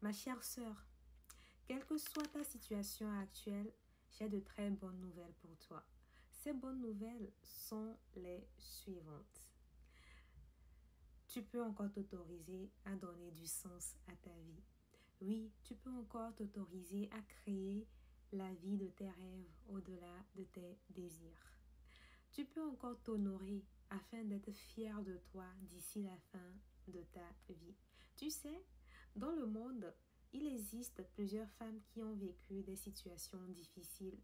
Ma chère sœur, quelle que soit ta situation actuelle, j'ai de très bonnes nouvelles pour toi. Ces bonnes nouvelles sont les suivantes. Tu peux encore t'autoriser à donner du sens à ta vie. Oui, tu peux encore t'autoriser à créer la vie de tes rêves au-delà de tes désirs. Tu peux encore t'honorer afin d'être fier de toi d'ici la fin de ta vie. Tu sais, dans le monde, il existe plusieurs femmes qui ont vécu des situations difficiles.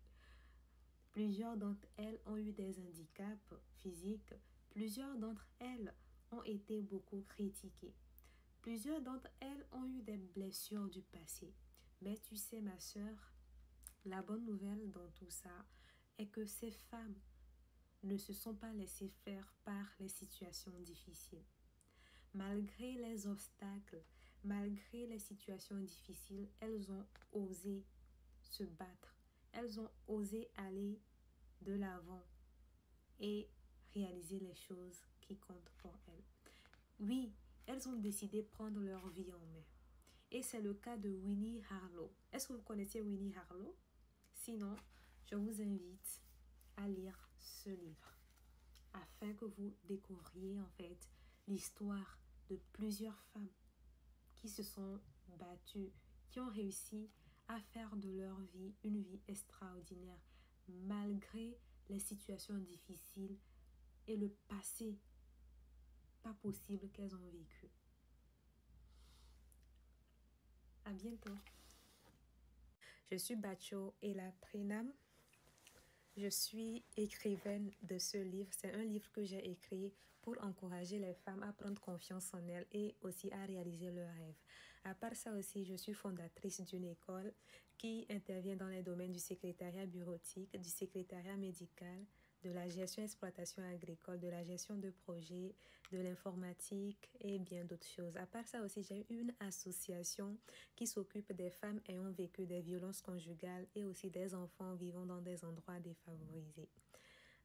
Plusieurs d'entre elles ont eu des handicaps physiques. Plusieurs d'entre elles ont été beaucoup critiquées. Plusieurs d'entre elles ont eu des blessures du passé. Mais tu sais, ma sœur, la bonne nouvelle dans tout ça est que ces femmes ne se sont pas laissées faire par les situations difficiles. Malgré les obstacles, malgré les situations difficiles, elles ont osé se battre. Elles ont osé aller de l'avant et réaliser les choses qui comptent pour elles. Oui, elles ont décidé de prendre leur vie en main. Et c'est le cas de Winnie Harlow. Est-ce que vous connaissez Winnie Harlow? Sinon, je vous invite à lire ce livre afin que vous découvriez en fait l'histoire de plusieurs femmes qui se sont battues, qui ont réussi à faire de leur vie une vie extraordinaire malgré les situations difficiles et le passé pas possible qu'elles ont vécu. À bientôt. Je suis Bacho Ella Prenam. Je suis écrivaine de ce livre. C'est un livre que j'ai écrit pour encourager les femmes à prendre confiance en elles et aussi à réaliser leurs rêves. À part ça aussi, je suis fondatrice d'une école qui intervient dans les domaines du secrétariat bureautique, du secrétariat médical, de la gestion exploitation agricole, de la gestion de projets, de l'informatique et bien d'autres choses. À part ça aussi, j'ai une association qui s'occupe des femmes ayant vécu des violences conjugales et aussi des enfants vivant dans des endroits défavorisés.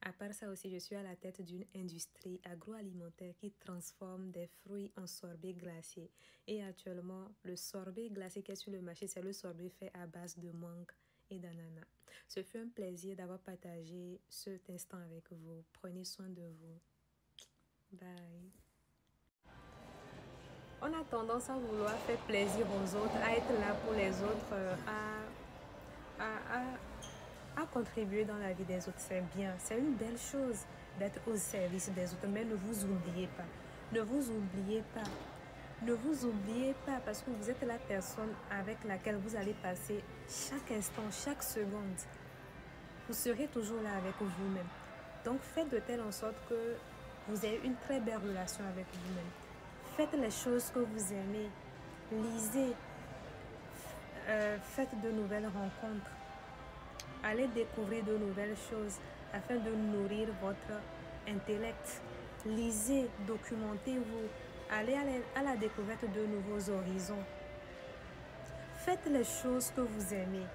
À part ça aussi, je suis à la tête d'une industrie agroalimentaire qui transforme des fruits en sorbet glacé. Et actuellement, le sorbet glacé qui est sur le marché, c'est le sorbet fait à base de mangue et d'ananas. Ce fut un plaisir d'avoir partagé cet instant avec vous. Prenez soin de vous. Bye. On a tendance à vouloir faire plaisir aux autres, à être là pour les autres, à contribuer dans la vie des autres. C'est bien, c'est une belle chose d'être au service des autres, mais ne vous oubliez pas. Ne vous oubliez pas. Ne vous oubliez pas parce que vous êtes la personne avec laquelle vous allez passer chaque instant, chaque seconde. Vous serez toujours là avec vous-même. Donc faites de telle en sorte que vous ayez une très belle relation avec vous-même. Faites les choses que vous aimez. Lisez. Faites de nouvelles rencontres. Allez découvrir de nouvelles choses afin de nourrir votre intellect. Lisez, documentez-vous. Allez à la découverte de nouveaux horizons. Faites les choses que vous aimez.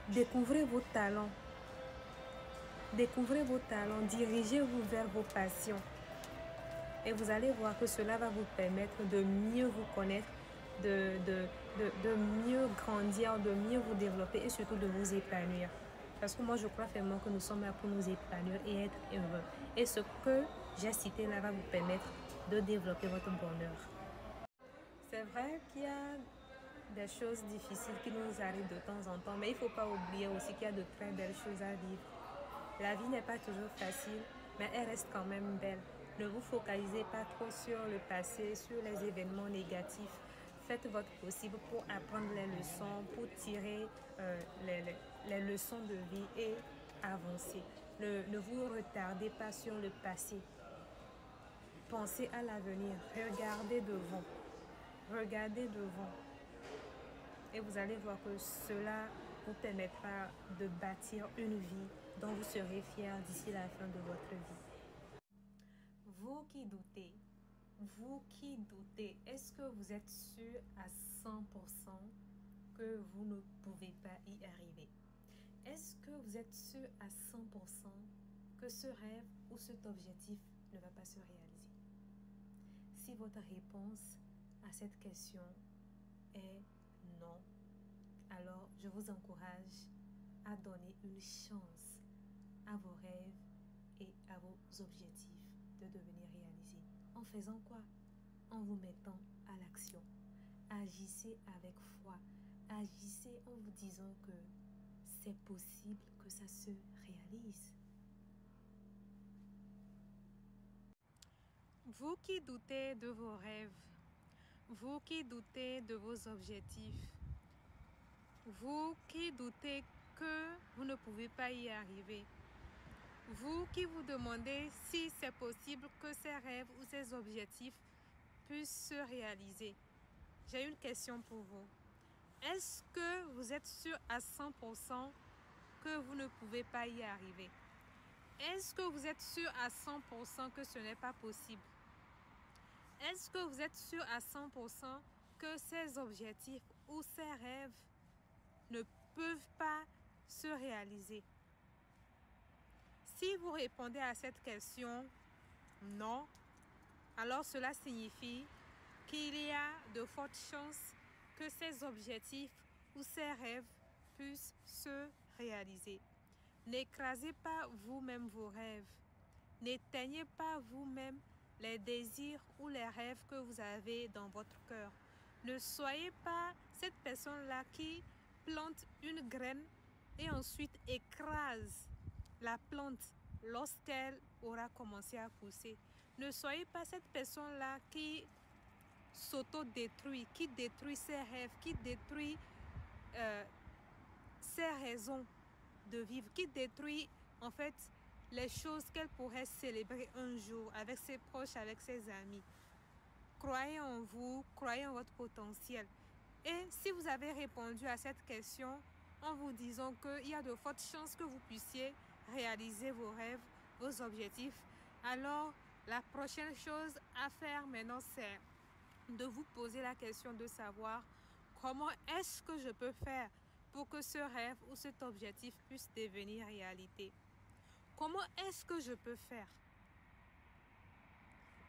Découvrez vos talents. Découvrez vos talents. Dirigez-vous vers vos passions. Et vous allez voir que cela va vous permettre de mieux vous connaître, de mieux grandir, de mieux vous développer et surtout de vous épanouir. Parce que moi, je crois vraiment que nous sommes là pour nous épanouir et être heureux. Et ce que j'ai cité là va vous permettre de développer votre bonheur. C'est vrai qu'il y a des choses difficiles qui nous arrivent de temps en temps, mais il ne faut pas oublier aussi qu'il y a de très belles choses à vivre. La vie n'est pas toujours facile, mais elle reste quand même belle. Ne vous focalisez pas trop sur le passé, sur les événements négatifs. Faites votre possible pour apprendre les leçons, pour tirer les leçons de vie et avancer. Ne vous retardez pas sur le passé. Pensez à l'avenir. Regardez devant. Regardez devant. Et vous allez voir que cela vous permettra de bâtir une vie dont vous serez fiers d'ici la fin de votre vie. Vous qui doutez, est-ce que vous êtes sûr à 100% que vous ne pouvez pas y arriver? Est-ce que vous êtes sûr à 100% que ce rêve ou cet objectif ne va pas se réaliser? Si votre réponse à cette question est je vous encourage à donner une chance à vos rêves et à vos objectifs de devenir réalisés. En faisant quoi? En vous mettant à l'action. Agissez avec foi. Agissez en vous disant que c'est possible que ça se réalise. Vous qui doutez de vos rêves, vous qui doutez de vos objectifs, vous qui doutez que vous ne pouvez pas y arriver, vous qui vous demandez si c'est possible que ces rêves ou ces objectifs puissent se réaliser, j'ai une question pour vous. Est-ce que vous êtes sûr à 100% que vous ne pouvez pas y arriver? Est-ce que vous êtes sûr à 100% que ce n'est pas possible? Est-ce que vous êtes sûr à 100% que ces objectifs ou ces rêves ne peuvent pas se réaliser? Si vous répondez à cette question, non, alors cela signifie qu'il y a de fortes chances que ces objectifs ou ces rêves puissent se réaliser. N'écrasez pas vous-même vos rêves. N'éteignez pas vous-même les désirs ou les rêves que vous avez dans votre cœur. Ne soyez pas cette personne-là qui plante une graine et ensuite écrase la plante lorsqu'elle aura commencé à pousser. Ne soyez pas cette personne-là qui s'auto-détruit, qui détruit ses rêves, qui détruit ses raisons de vivre, qui détruit en fait les choses qu'elle pourrait célébrer un jour avec ses proches, avec ses amis. Croyez en vous, croyez en votre potentiel. Et si vous avez répondu à cette question en vous disant qu'il y a de fortes chances que vous puissiez réaliser vos rêves, vos objectifs, alors la prochaine chose à faire maintenant, c'est de vous poser la question de savoir comment est-ce que je peux faire pour que ce rêve ou cet objectif puisse devenir réalité. Comment est-ce que je peux faire?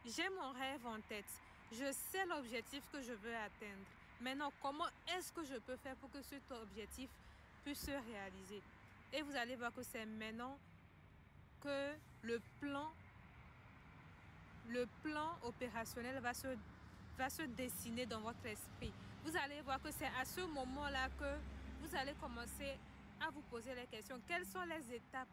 J'ai mon rêve en tête. Je sais l'objectif que je veux atteindre. Maintenant, comment est-ce que je peux faire pour que cet objectif puisse se réaliser? Et vous allez voir que c'est maintenant que le plan opérationnel va se dessiner dans votre esprit. Vous allez voir que c'est à ce moment-là que vous allez commencer à vous poser les questions. Quelles sont les étapes?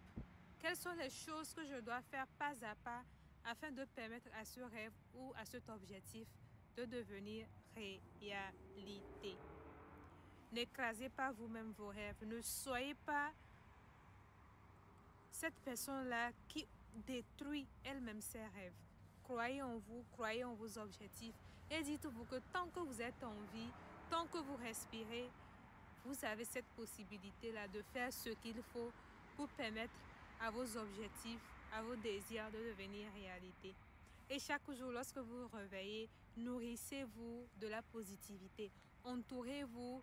Quelles sont les choses que je dois faire pas à pas afin de permettre à ce rêve ou à cet objectif de devenir réalité? N'écrasez pas vous-même vos rêves. Ne soyez pas cette personne-là qui détruit elle-même ses rêves. Croyez en vous, croyez en vos objectifs et dites-vous que tant que vous êtes en vie, tant que vous respirez, vous avez cette possibilité-là de faire ce qu'il faut pour permettre à vos objectifs, à vos désirs de devenir réalité. Et chaque jour, lorsque vous vous réveillez, nourrissez-vous de la positivité. Entourez-vous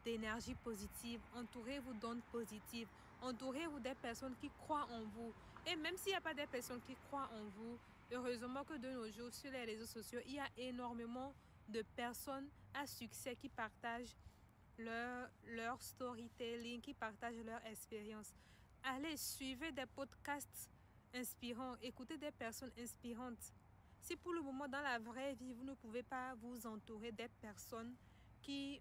d'énergie positive, entourez-vous d'ondes positives, entourez-vous des personnes qui croient en vous. Et même s'il n'y a pas des personnes qui croient en vous, heureusement que de nos jours, sur les réseaux sociaux, il y a énormément de personnes à succès qui partagent leur storytelling, qui partagent leur expérience. Allez, suivez des podcasts inspirants, écoutez des personnes inspirantes. Si pour le moment, dans la vraie vie, vous ne pouvez pas vous entourer des personnes qui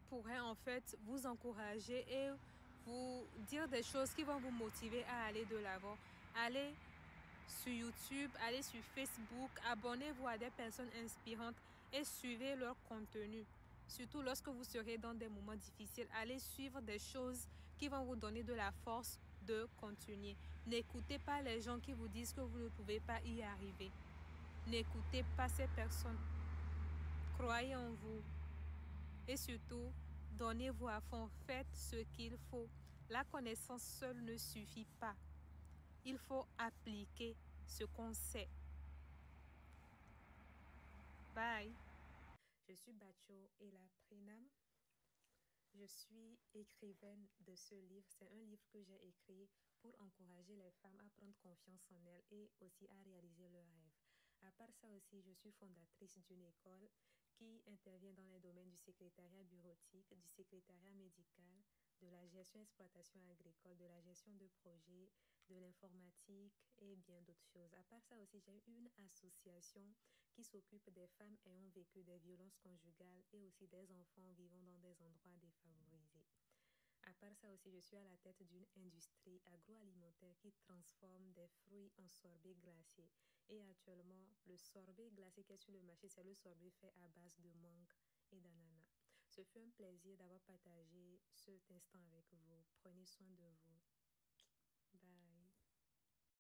pourraient en fait vous encourager et vous dire des choses qui vont vous motiver à aller de l'avant, allez sur YouTube, allez sur Facebook, abonnez-vous à des personnes inspirantes et suivez leur contenu. Surtout lorsque vous serez dans des moments difficiles, allez suivre des choses qui vont vous donner de la force de continuer. N'écoutez pas les gens qui vous disent que vous ne pouvez pas y arriver. N'écoutez pas ces personnes. Croyez en vous. Et surtout, donnez-vous à fond. Faites ce qu'il faut. La connaissance seule ne suffit pas. Il faut appliquer ce qu'on sait. Bye. Je suis Bacho Ella Prenam. Je suis écrivaine de ce livre. C'est un livre que j'ai écrit pour encourager les femmes à prendre confiance en elles et aussi à réaliser leurs rêves. À part ça aussi, je suis fondatrice d'une école qui intervient dans les domaines du secrétariat bureautique, du secrétariat médical, de la gestion exploitation agricole, de la gestion de projets, de l'informatique et bien d'autres choses. À part ça aussi, j'ai une association qui s'occupe des femmes ayant vécu des violences conjugales et aussi des enfants vivant dans des endroits défavorisés. À part ça aussi, je suis à la tête d'une industrie agroalimentaire qui transforme des fruits en sorbet glacé. Et actuellement, le sorbet glacé qui est sur le marché, c'est le sorbet fait à base de mangue et d'ananas. Ce fut un plaisir d'avoir partagé cet instant avec vous. Prenez soin de vous.